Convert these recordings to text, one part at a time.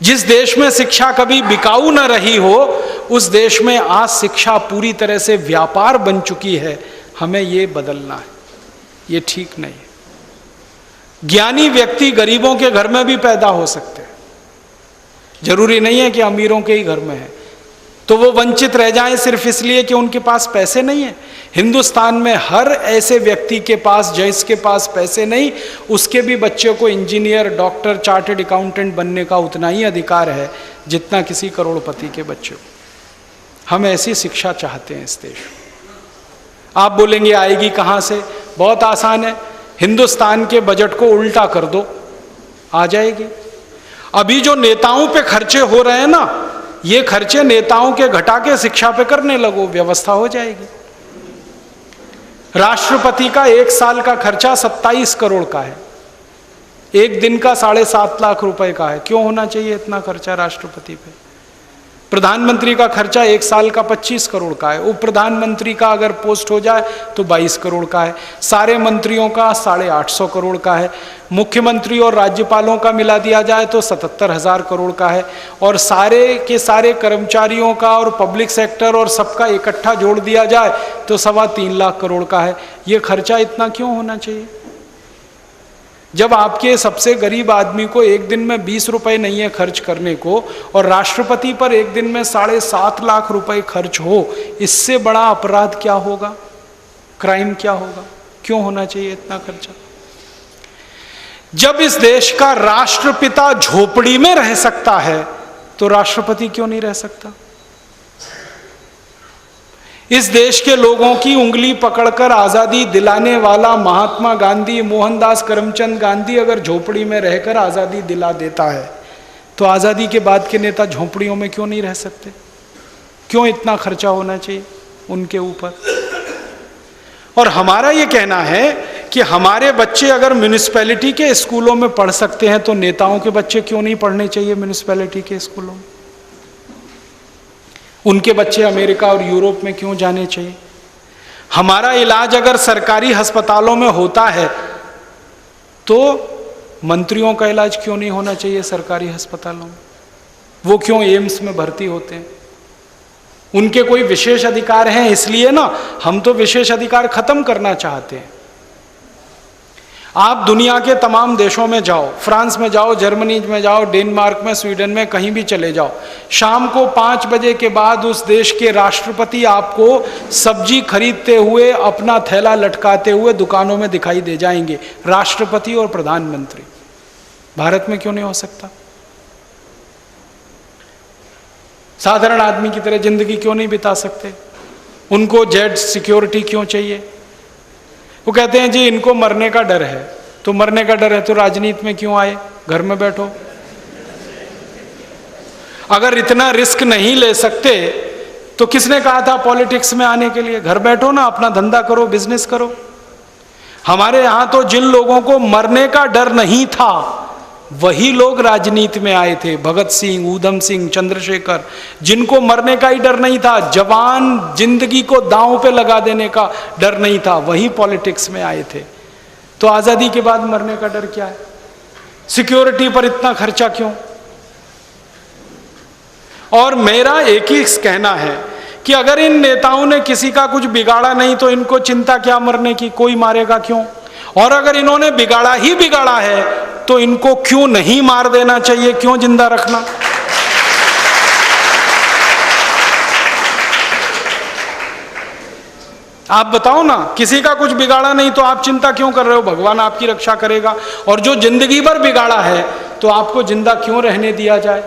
जिस देश में शिक्षा कभी बिकाऊ न रही हो, उस देश में आज शिक्षा पूरी तरह से व्यापार बन चुकी है। हमें ये बदलना है, ये ठीक नहीं है। ज्ञानी व्यक्ति गरीबों के घर में भी पैदा हो सकते हैं, जरूरी नहीं है कि अमीरों के ही घर में है, तो वो वंचित रह जाएं सिर्फ इसलिए कि उनके पास पैसे नहीं है। हिंदुस्तान में हर ऐसे व्यक्ति के पास, जिसके पास पैसे नहीं, उसके भी बच्चे को इंजीनियर, डॉक्टर, चार्टर्ड अकाउंटेंट बनने का उतना ही अधिकार है जितना किसी करोड़पति के बच्चे को। हम ऐसी शिक्षा चाहते हैं इस देश में। आप बोलेंगे आएगी कहाँ से? बहुत आसान है, हिंदुस्तान के बजट को उल्टा कर दो, आ जाएगी। अभी जो नेताओं पे खर्चे हो रहे हैं ना, ये खर्चे नेताओं के घटा के शिक्षा पे करने लगो, व्यवस्था हो जाएगी। राष्ट्रपति का 1 साल का खर्चा 27 करोड़ का है, एक दिन का 7.5 लाख रुपए का है। क्यों होना चाहिए इतना खर्चा राष्ट्रपति पे? प्रधानमंत्री का खर्चा 1 साल का 25 करोड़ का है, उप प्रधानमंत्री का अगर पोस्ट हो जाए तो 22 करोड़ का है, सारे मंत्रियों का 850 करोड़ का है, मुख्यमंत्री और राज्यपालों का मिला दिया जाए तो 77,000 करोड़ का है, और सारे के सारे कर्मचारियों का और पब्लिक सेक्टर और सबका इकट्ठा जोड़ दिया जाए तो 3.25 लाख करोड़ का है। ये खर्चा इतना क्यों होना चाहिए? जब आपके सबसे गरीब आदमी को एक दिन में 20 रुपए नहीं है खर्च करने को, और राष्ट्रपति पर एक दिन में 7.5 लाख रुपए खर्च हो, इससे बड़ा अपराध क्या होगा? क्राइम क्या होगा? क्यों होना चाहिए इतना खर्चा? जब इस देश का राष्ट्रपिता झोपड़ी में रह सकता है तो राष्ट्रपति क्यों नहीं रह सकता? इस देश के लोगों की उंगली पकड़कर आजादी दिलाने वाला महात्मा गांधी, मोहनदास करमचंद गांधी अगर झोपड़ी में रहकर आजादी दिला देता है, तो आजादी के बाद के नेता झोपड़ियों में क्यों नहीं रह सकते? क्यों इतना खर्चा होना चाहिए उनके ऊपर? और हमारा ये कहना है कि हमारे बच्चे अगर म्युनिसिपैलिटी के स्कूलों में पढ़ सकते हैं तो नेताओं के बच्चे क्यों नहीं पढ़ने चाहिए म्युनिसिपैलिटी के स्कूलों में? उनके बच्चे अमेरिका और यूरोप में क्यों जाने चाहिए? हमारा इलाज अगर सरकारी अस्पतालों में होता है तो मंत्रियों का इलाज क्यों नहीं होना चाहिए सरकारी अस्पतालों में? वो क्यों एम्स में भर्ती होते हैं? उनके कोई विशेष अधिकार हैं इसलिए ना, हम तो विशेष अधिकार खत्म करना चाहते हैं। आप दुनिया के तमाम देशों में जाओ, फ्रांस में जाओ, जर्मनी में जाओ, डेनमार्क में, स्वीडन में, कहीं भी चले जाओ, शाम को 5 बजे के बाद उस देश के राष्ट्रपति आपको सब्जी खरीदते हुए, अपना थैला लटकाते हुए दुकानों में दिखाई दे जाएंगे, राष्ट्रपति और प्रधानमंत्री। भारत में क्यों नहीं हो सकता? साधारण आदमी की तरह जिंदगी क्यों नहीं बिता सकते? उनको जेड सिक्योरिटी क्यों चाहिए? वो कहते हैं जी इनको मरने का डर है, तो मरने का डर है तो राजनीति में क्यों आए? घर में बैठो। अगर इतना रिस्क नहीं ले सकते तो किसने कहा था पॉलिटिक्स में आने के लिए? घर बैठो ना, अपना धंधा करो, बिजनेस करो। हमारे यहां तो जिन लोगों को मरने का डर नहीं था वही लोग राजनीति में आए थे। भगत सिंह, ऊधम सिंह, चंद्रशेखर, जिनको मरने का ही डर नहीं था, जवान जिंदगी को दांव पे लगा देने का डर नहीं था, वही पॉलिटिक्स में आए थे। तो आजादी के बाद मरने का डर क्या है? सिक्योरिटी पर इतना खर्चा क्यों? और मेरा एक ही कहना है कि अगर इन नेताओं ने किसी का कुछ बिगाड़ा नहीं तो इनको चिंता क्या मरने की? कोई मारेगा क्यों? और अगर इन्होंने बिगाड़ा ही बिगाड़ा है तो इनको क्यों नहीं मार देना चाहिए? क्यों जिंदा रखना? आप बताओ ना, किसी का कुछ बिगाड़ा नहीं तो आप चिंता क्यों कर रहे हो? भगवान आपकी रक्षा करेगा। और जो जिंदगी भर बिगाड़ा है तो आपको जिंदा क्यों रहने दिया जाए?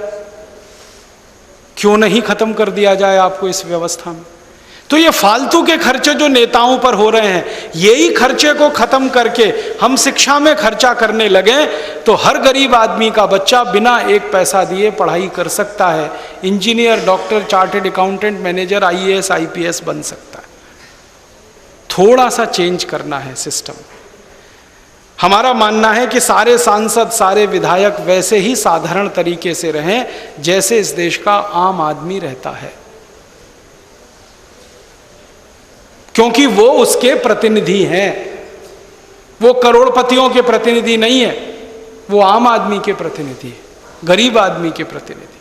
क्यों नहीं खत्म कर दिया जाए आपको इस व्यवस्था में? तो ये फालतू के खर्चे जो नेताओं पर हो रहे हैं, यही खर्चे को खत्म करके हम शिक्षा में खर्चा करने लगे तो हर गरीब आदमी का बच्चा बिना एक पैसा दिए पढ़ाई कर सकता है, engineer, doctor, chartered accountant, manager, IAS, IPS बन सकता है। थोड़ा सा चेंज करना है सिस्टम। हमारा मानना है कि सारे सांसद, सारे विधायक वैसे ही साधारण तरीके से रहें जैसे इस देश का आम आदमी रहता है, क्योंकि वो उसके प्रतिनिधि हैं। वो करोड़पतियों के प्रतिनिधि नहीं है, वो आम आदमी के प्रतिनिधि है। गरीब आदमी के प्रतिनिधि।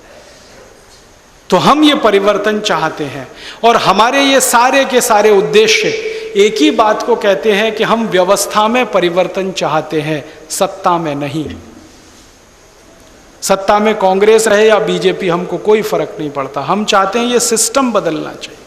तो हम ये परिवर्तन चाहते हैं और हमारे ये सारे के सारे उद्देश्य एक ही बात को कहते हैं कि हम व्यवस्था में परिवर्तन चाहते हैं, सत्ता में नहीं। सत्ता में कांग्रेस रहे या बीजेपी, हमको कोई फर्क नहीं पड़ता। हम चाहते हैं ये सिस्टम बदलना चाहिए।